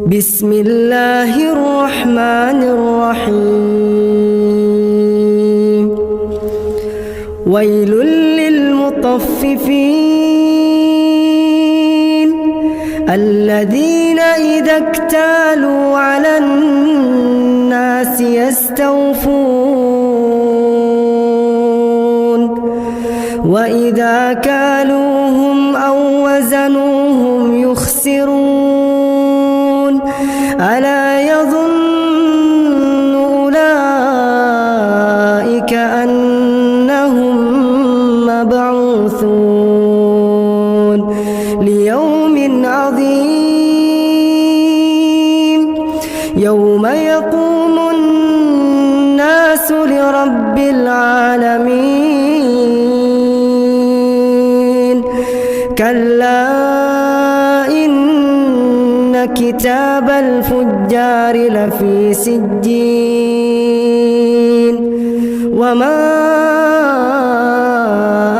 بسم الله الرحمن الرحيم ويل للمطففين الذين إذا اكتالوا على الناس يستوفون وإذا كالوهم أو وزنوهم يخسرون ألا يظن أولئك أنهم مبعوثون ليوم عظيم يوم يقوم الناس لرب العالمين كلا إن كتاب الفجار لفي سجين وما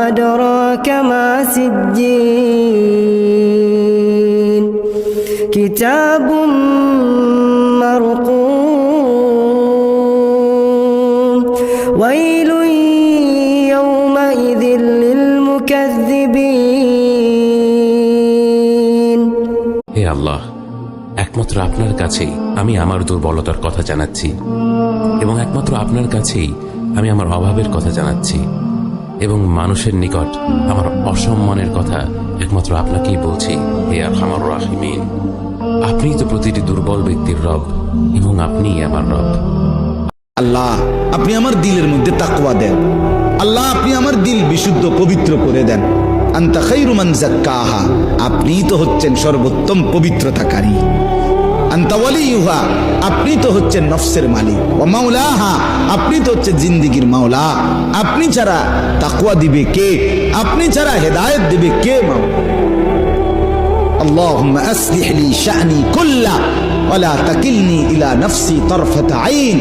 أدراك ما سجين كتاب مرقوم ويل يومئذ للمكذبين হে আল্লাহ, একমাত্র আপনার কাছেই আমি আমার দুর্বলতার কথা জানাচ্ছি এবং একমাত্র আপনার কাছেই আমি আমার অভাবের কথা জানাচ্ছি এবং মানুষের নিকট আমার অসম্মানের কথা একমাত্র আপনাকেই বলছি। হে আরহামার রাহিমিন, আপনিই তো প্রতিটি দুর্বল ব্যক্তির রব এবং আপনিই আমার রব। আল্লাহ, আপনি আমার দিলের মধ্যে তাকওয়া দেন। আল্লাহ, আপনি আমার দিল বিশুদ্ধ পবিত্র করে দেন। আনতা খায়রু মান যাক্কাহা, আপনিই তো হচ্ছেন সর্বোত্তম পবিত্রতাকারী। আনতা ওয়ালিয়ুহা, আপনি তো হচ্ছেন নফসের মালিক। ওয়া মাওলাহা, আপনি তো হচ্ছেন জিন্দেগীর মাওলা। আপনি ছাড়া তাকওয়া দিবে কে? আপনি ছাড়া হেদায়েত দিবে কে? মাওলা, আল্লাহুম্মা আসলিহ লি শা'নি কুল্লা ওয়ালা তাকিলনি ইলা নাফসি তারফাত আইন।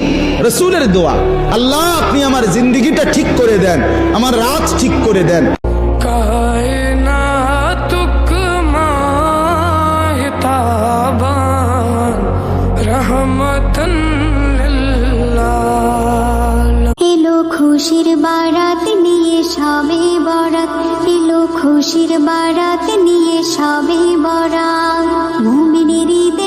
রাসূলের দোয়া, আল্লাহ আপনি আমার জিন্দেগিটা ঠিক করে দেন, আমার রাত ঠিক করে দেন। এলো খুশির বারাত নিয়ে সবে বরাত, এলো খুশির বারাত নিয়ে সবে বরাত, মুমিনের ঈদে